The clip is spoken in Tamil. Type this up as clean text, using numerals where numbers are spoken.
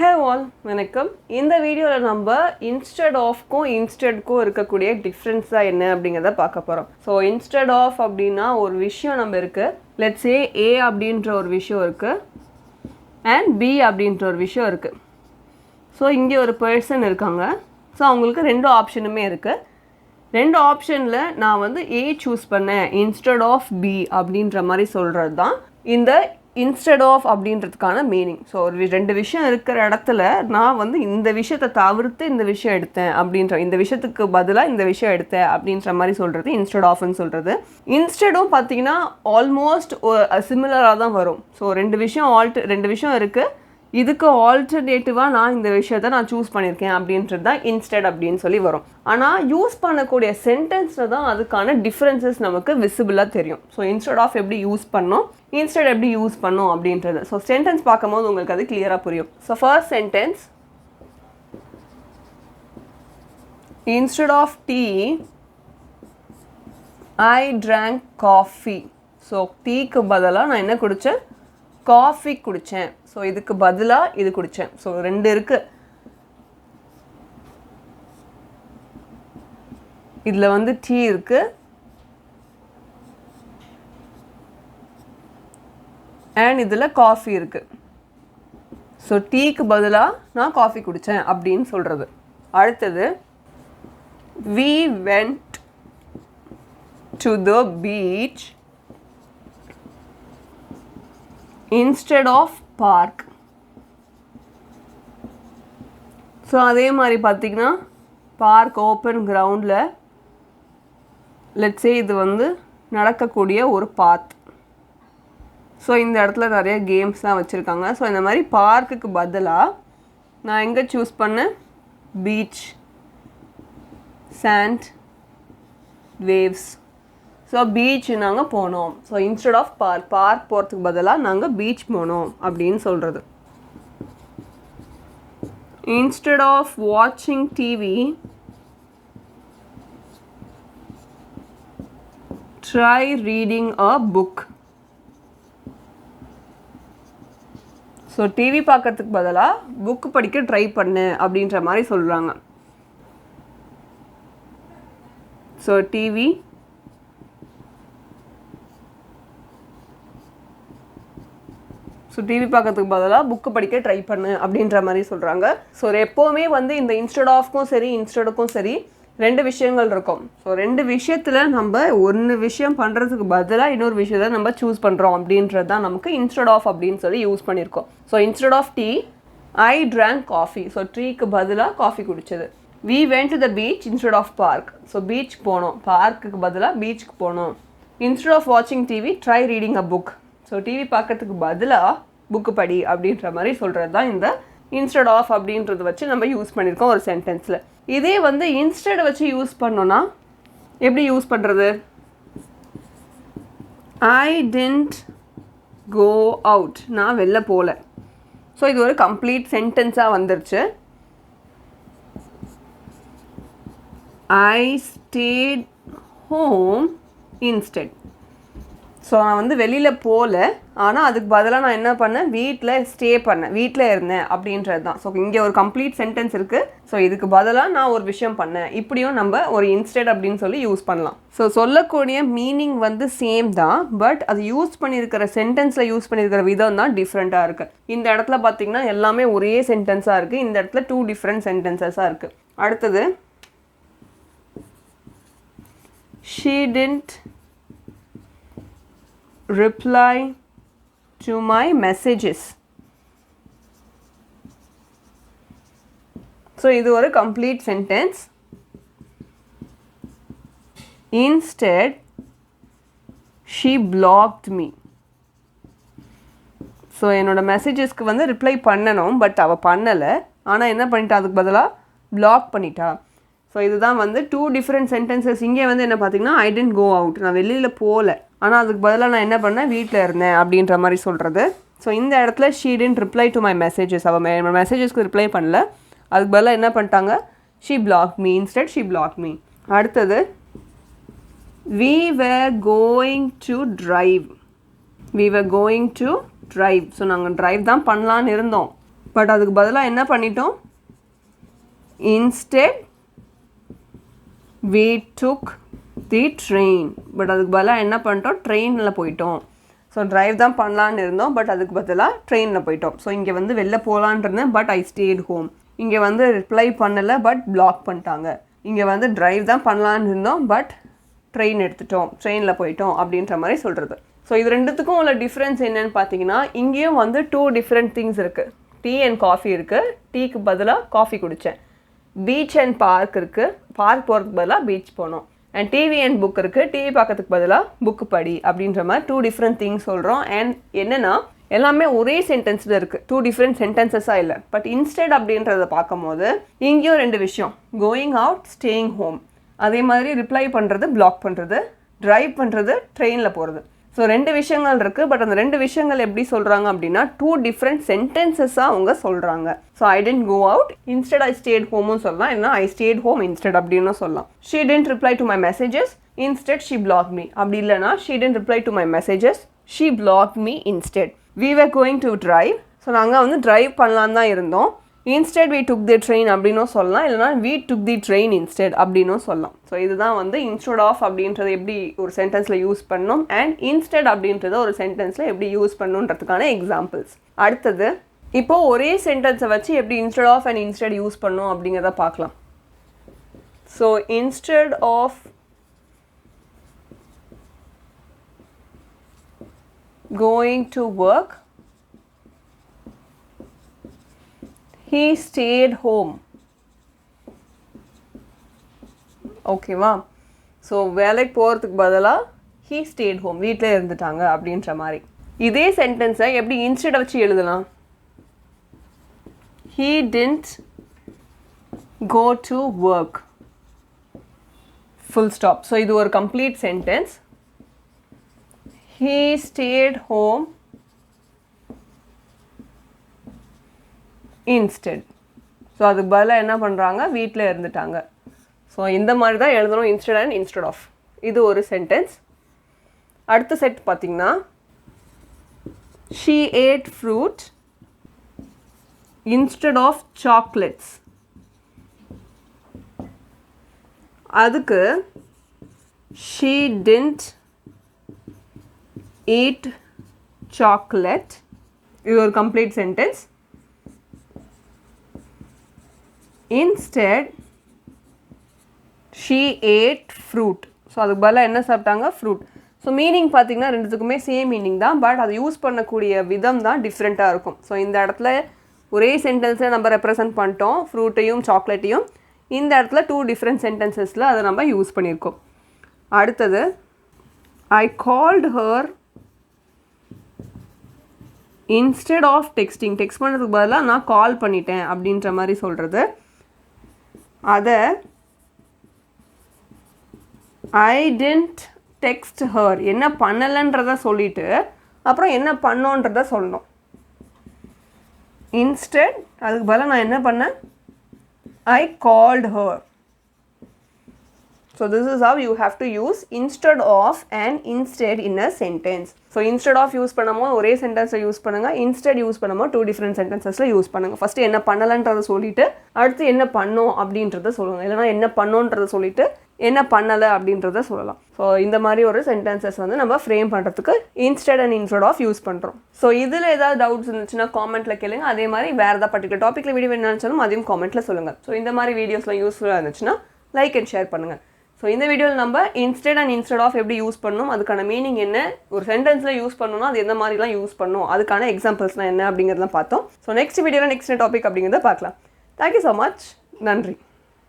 Hey all, வணக்கம். இந்த வீடியோவில் நம்ம instead ofக்கும் insteadக்கும் இருக்கக்கூடிய டிஃப்ரென்ஸ் என்ன அப்படிங்கிறத பார்க்க போகிறோம். ஸோ instead of அப்படின்னா ஒரு விஷயம் நம்ம இருக்குது. லெட்ஸ் சே A அப்படின்ற ஒரு விஷயம் இருக்குது அண்ட் B அப்படின்ற ஒரு விஷயம் இருக்குது. ஸோ இங்கே ஒரு பர்சன் இருக்காங்க. ஸோ அவங்களுக்கு ரெண்டு ஆப்ஷனுமே இருக்குது. ரெண்டு ஆப்ஷனில் நான் வந்து A சூஸ் பண்ணேன் instead of B அப்படின்ற மாதிரி சொல்கிறது தான் இந்த இன்ஸ்டெட் ஆஃப் அப்படின்றதுக்கான மீனிங். ஸோ ஒரு ரெண்டு விஷயம் இருக்கிற இடத்துல நான் வந்து இந்த விஷயத்தை தவிர்த்து இந்த விஷயம் எடுத்தேன் அப்படின்ற, இந்த விஷயத்துக்கு பதிலாக இந்த விஷயம் எடுத்தேன் அப்படின்ற மாதிரி சொல்கிறது இன்ஸ்டெட் ஆஃப்னு சொல்கிறது. இன்ஸ்டெடும் பார்த்தீங்கன்னா ஆல்மோஸ்ட் சிமிலராக தான் வரும். ஸோ ரெண்டு விஷயம் இருக்குது, இதுக்கு ஆல்டர்னேட்டிவாக நான் இந்த விஷயத்தை நான் சூஸ் பண்ணியிருக்கேன் அப்படின்றது தான் இன்ஸ்டெட் அப்படின்னு சொல்லி வரும். ஆனால் யூஸ் பண்ணக்கூடிய சென்டென்ஸில் தான் அதுக்கான டிஃப்ரென்சஸ் நமக்கு விசிபிளாக தெரியும். ஸோ இன்ஸ்டெட் ஆஃப் எப்படி யூஸ் பண்ணோம், இன்ஸ்டெட் எப்படி யூஸ் பண்ணோம் அப்படின்றது. ஸோ சென்டென்ஸ் பார்க்கும்போது உங்களுக்கு அது கிளியராக புரியும். So first sentence, instead of tea I drank coffee. So டீக்கு பதிலாக நான் என்ன குடித்தேன், காஃபி குடித்தேன். ஸோ இதுக்கு பதிலாக இது குடித்தேன். ஸோ ரெண்டு இருக்குது. இதில் வந்து டீ இருக்குது அண்ட் இதில் காஃபி இருக்குது. ஸோ டீக்கு பதிலாக நான் காஃபி குடித்தேன் அப்படின்னு சொல்கிறது. அடுத்தது, we went to the beach instead of park. So அதே மாதிரி பார்த்திங்கன்னா பார்க் ஓப்பன் கிரவுண்டில் லெட்ஸே இது வந்து நடக்கக்கூடிய ஒரு பாத். ஸோ இந்த இடத்துல நிறைய கேம்ஸ்லாம் வச்சுருக்காங்க. ஸோ இந்த மாதிரி பார்க்குக்கு பதிலாக நான் எங்கே சூஸ் பண்ணேன், beach, sand, waves. So beach நாங்கள் போனோம். ஸோ இன்ஸ்டெட் ஆஃப் பார்க் போகிறதுக்கு பதிலாக நாங்கள் பீச் போனோம் அப்படின்னு சொல்கிறது. இன்ஸ்டெட் ஆஃப் வாட்சிங் TV try reading a book. So TV பார்க்கறதுக்கு பதிலாக புக்கு படிக்க ட்ரை பண்ணு அப்படின்ற மாதிரி சொல்கிறாங்க. ஸோ டிவி பார்க்கறதுக்கு பதிலாக புக்கு படிக்க ட்ரை பண்ணு அப்படின்ற மாதிரி சொல்கிறாங்க. ஸோ எப்போவுமே வந்து இந்த இன்ஸ்டெட் ஆஃப்க்கும் சரி இன்ஸ்டெடுக்கும் சரி ரெண்டு விஷயங்கள் இருக்கும். ஸோ ரெண்டு விஷயத்தில் நம்ம ஒன்று விஷயம் பண்ணுறதுக்கு பதிலாக இன்னொரு விஷயத்தை நம்ம சூஸ் பண்ணுறோம் அப்படின்றது தான் நமக்கு இன்ஸ்டெட் ஆஃப் அப்படின்னு சொல்லி யூஸ் பண்ணியிருக்கோம். So instead of tea I drank coffee. So டீக்கு பதிலாக காஃபி குடித்தது. we went to the beach instead of park. So beach போனோம், பார்க்குக்கு பதிலாக பீச்சுக்கு போனோம். instead of watching TV try reading a book. So TV பார்க்கறதுக்கு பதிலாக புக்கு படி அப்படின்ற மாதிரி சொல்கிறது தான் இந்த இன்ஸ்டெட் ஆஃப் அப்படின்றத வச்சு நம்ம யூஸ் பண்ணியிருக்கோம் ஒரு சென்டென்ஸில். இதே வந்து இன்ஸ்டெட் வச்சு யூஸ் பண்ணோன்னா எப்படி யூஸ் பண்ணுறது, ஐ didn't go out. நான் வெளில போகல. ஸோ இது ஒரு கம்ப்ளீட் சென்டென்ஸாக வந்துருச்சு. I stayed home instead. So நான் வந்து வெளியில் போகல, ஆனால் அதுக்கு பதிலாக நான் என்ன பண்ணேன், வீட்டில் ஸ்டே பண்ணேன், வீட்டில் இருந்தேன் அப்படின்றது தான். ஸோ இங்கே ஒரு கம்ப்ளீட் சென்டென்ஸ் இருக்குது. ஸோ இதுக்கு பதிலாக நான் ஒரு விஷயம் பண்ணேன். இப்படியும் நம்ம ஒரு இன்ஸ்டெட் அப்படின்னு சொல்லி யூஸ் பண்ணலாம். ஸோ சொல்லக்கூடிய மீனிங் வந்து சேம் தான், பட் அது யூஸ் பண்ணியிருக்கிற சென்டென்ஸில் யூஸ் பண்ணியிருக்கிற விதம் தான் டிஃப்ரெண்ட்டாக இருக்குது. இந்த இடத்துல பார்த்திங்கன்னா எல்லாமே ஒரே சென்டென்ஸாக இருக்குது, இந்த இடத்துல 2 டிஃப்ரெண்ட் சென்டென்சஸாக இருக்குது. அடுத்தது, she didn't reply to my messages. So இது ஒரு complete sentence. Instead she blocked me. So என்னோடய மெசேஜஸ்க்கு வந்து ரிப்ளை பண்ணணும், பட் அவள் பண்ணலை. ஆனால் என்ன பண்ணிட்டா, அதுக்கு பதிலாக பிளாக் பண்ணிட்டா. ஸோ இதுதான் வந்து 2 டிஃப்ரெண்ட் சென்டென்சஸ். இங்கே வந்து என்ன பார்த்தீங்கன்னா, ஐ டென்ட் கோ அவுட், நான் வெளியில் போகல, ஆனால் அதுக்கு பதிலாக நான் என்ன பண்ணேன், வீட்டில் இருந்தேன் அப்படின்ற மாதிரி சொல்கிறது. ஸோ இந்த இடத்துல she didn't reply to my messages. அவள் மெசேஜஸ்க்கு ரிப்ளை பண்ணல, அதுக்கு பதிலாக என்ன பண்ணிட்டாங்க, she block me. Instead she block me. அடுத்தது, we were going to drive. So நாங்கள் ட்ரைவ் தான் பண்ணலான்னு இருந்தோம். பட் அதுக்கு பதிலாக என்ன பண்ணிட்டோம், instead we took the train. But அதுக்கு பதிலாக என்ன பண்ணிட்டோம், ட்ரெயினில் போயிட்டோம். ஸோ ட்ரைவ் தான் பண்ணலான்னு இருந்தோம், பட் அதுக்கு பதிலாக ட்ரெயினில் போயிட்டோம். ஸோ இங்கே வந்து வெளில போகலான் இருந்தேன், பட் ஐ ஸ்டேட் ஹோம். இங்கே வந்து ரிப்ளை பண்ணலை, பட் பிளாக் பண்ணிட்டாங்க. இங்கே வந்து ட்ரைவ் தான் பண்ணலான்னு இருந்தோம், பட் ட்ரெயின் எடுத்துட்டோம், ட்ரெயினில் போயிட்டோம் அப்படின்ற மாதிரி சொல்கிறது. ஸோ இது ரெண்டுத்துக்கும் உள்ள டிஃப்ரென்ஸ் என்னன்னு பார்த்தீங்கன்னா, இங்கேயும் வந்து 2 டிஃப்ரெண்ட் திங்ஸ் இருக்குது. டீ அண்ட் காஃபி இருக்குது, டீக்கு பதிலாக காஃபி குடித்தேன். பீச் அண்ட் பார்க் இருக்குது, பார்க் போகிறதுக்கு பதிலாக பீச் போனோம். அண்ட் டிவி அண்ட் புக் இருக்குது, டிவி பார்க்கறதுக்கு பதிலாக புக்கு படி அப்படின்ற மாதிரி 2 டிஃப்ரெண்ட் திங்ஸ் சொல்கிறோம். அண்ட் என்னென்னா எல்லாமே ஒரே சென்டென்ஸில் இருக்குது, 2 டிஃப்ரெண்ட் சென்டென்சஸாக இல்லை. பட் இன்ஸ்டெட் அப்படின்றத பார்க்கும்போது இங்கேயும் 2 விஷயம், கோயிங் அவுட், ஸ்டேயிங் ஹோம். அதே மாதிரி ரிப்ளை பண்ணுறது, பிளாக் பண்ணுறது, ட்ரைவ் பண்ணுறது, ட்ரெயினில் போகிறது. ஸோ 2 விஷயங்கள் இருக்குது. பட் அந்த 2 விஷயங்கள் எப்படி சொல்கிறாங்க அப்படின்னா 2 டிஃப்ரெண்ட் சென்டென்சஸாக அவங்க சொல்கிறாங்க. So I didn't go out, instead I stayed ஹோமும் சொல்லலாம், இல்லைனா ஐ ஸ்டேட் ஹோம் இன்ஸ்டெட் அப்படின்னு சொல்லலாம். She didn't reply to my messages, instead she block me. அப்படி இல்லைனா she didn't reply to my messages, she block me instead. We were going to drive. So நாங்கள் வந்து ட்ரைவ் பண்ணலான்னு தான் இருந்தோம். Instead we took the train அப்படின்னும் சொல்லலாம், இல்லைனா we took the train instead அப்படின்னும் சொல்லலாம். ஸோ இதுதான் வந்து இன்ஸ்டெட் ஆஃப் அப்படின்றது எப்படி ஒரு சென்டென்ஸில் யூஸ் பண்ணணும், அண்ட் இன்ஸ்டெட் அப்படின்றத ஒரு சென்டென்ஸில் எப்படி யூஸ் பண்ணணுன்றதுக்கான எக்ஸாம்பிள்ஸ். அடுத்தது இப்போது ஒரே சென்டென்ஸை வச்சு எப்படி instead of and instead use பண்ணணும் அப்படிங்கிறத பார்க்கலாம். So instead of going to work, he stayed home. ஓகேவா? ஸோ வேலைக்கு போகிறதுக்கு பதிலாக he stayed home, வீட்டில் இருந்துட்டாங்க அப்படின்ற மாதிரி. இதே சென்டென்ஸை எப்படி இன்ஸ்டெட் வச்சு எழுதலாம்? he didn't go to work, full stop. So இது ஒரு complete sentence. he stayed home instead. So அதுக்கு பதிலாக என்ன பண்ணுறாங்க, வீட்டில் இருந்துட்டாங்க. ஸோ இந்த மாதிரி தான் எழுதணும் இன்ஸ்டெட் அண்ட் இன்ஸ்டெட் ஆஃப். இது ஒரு சென்டென்ஸ். அடுத்த செட் பார்த்திங்கன்னா, she ate fruit instead of chocolates. அதுக்கு ஷீ டிடன்ட் ஈட் சாக்லேட். இது ஒரு complete sentence. Instead, she ate fruit. So அதுக்கு பதிலாக என்ன சாப்பிட்டாங்க, ஃப்ரூட். ஸோ மீனிங் பார்த்திங்கன்னா ரெண்டுத்துக்குமே சேம் மீனிங் தான், பட் அது யூஸ் பண்ணக்கூடிய விதம் தான் டிஃப்ரெண்ட்டாக இருக்கும். ஸோ இந்த இடத்துல ஒரே சென்டென்ஸை நம்ம ரெப்ரசன்ட் பண்ணிட்டோம், ஃப்ரூட்டையும் சாக்லேட்டையும். இந்த இடத்துல 2 டிஃப்ரெண்ட் சென்டென்சஸில் அதை நம்ம யூஸ் பண்ணியிருக்கோம். அடுத்தது, I called her instead of texting. Text பண்ணுறதுக்கு பதிலாக நான் கால் பண்ணிட்டேன் அப்படின்ற மாதிரி சொல்கிறது. அதை ஐ டென்ட் டெக்ஸ்ட் ஹர், என்ன பண்ணலைன்றத சொல்லிவிட்டு அப்புறம் என்ன பண்ணோன்றத சொல்லணும். இன்ஸ்டெட் அதுக்கு பதிலாக நான் என்ன பண்ணேன், ஐ called her. So this is how you have to use instead of and instead in a sentence. So instead of use பண்ணும்போது ஒரே சென்டென்ஸை யூஸ் பண்ணுங்கள், instead யூஸ் பண்ணும்போது 2 டிஃப்ரெண்ட் சென்டென்சஸில் யூஸ் பண்ணுங்கள். ஃபஸ்ட்டு என்ன பண்ணலைன்றதை சொல்லிவிட்டு அடுத்து என்ன பண்ணோம் அப்படின்றத சொல்லுங்கள், இல்லைனா என்ன பண்ணோன்றதை சொல்லிவிட்டு என்ன பண்ணலை அப்படின்றத சொல்லலாம். ஸோ இந்த மாதிரி ஒரு சென்டென்சஸ் வந்து நம்ம ஃப்ரேம் பண்ணுறதுக்கு instead and instead of use பண்ணுறோம். ஸோ இதில் ஏதாவது டவுட்ஸ் இருந்துச்சுன்னா காமெண்ட்டில் கேளுங்க. அதே மாதிரி வேறு ஏதாவது பர்டிகுலர் டாப்பிக்கில் வீடியோ வேணும்னு நினச்சாலும் அதையும் காமெண்ட்டில் சொல்லுங்கள். ஸோ இந்த மாதிரி வீடியோஸ்லாம் யூஸ்ஃபுல்லாக இருந்துச்சுன்னா லைக் அண்ட் ஷேர் பண்ணுங்கள். ஸோ இந்த வீடியோவில் நம்ம இன்ஸ்டெட் அண்ட் இன்ஸ்டெட் ஆஃப் எப்படி யூஸ் பண்ணணும், அதுக்கான மீனிங் என்ன, ஒரு சென்டென்ஸில் யூஸ் பண்ணணும்னா அது எந்த மாதிரிலாம் யூஸ் பண்ணணும், அதுக்கான எக்ஸாம்பிள்ஸ்லாம் என்ன அப்படிங்கிறதெல்லாம் பார்த்தோம். ஸோ நெக்ஸ்ட் வீடியோவில் நெக்ஸ்ட் டாபிக் அப்படிங்கிறத பார்க்கலாம். Thank you so much. நன்றி.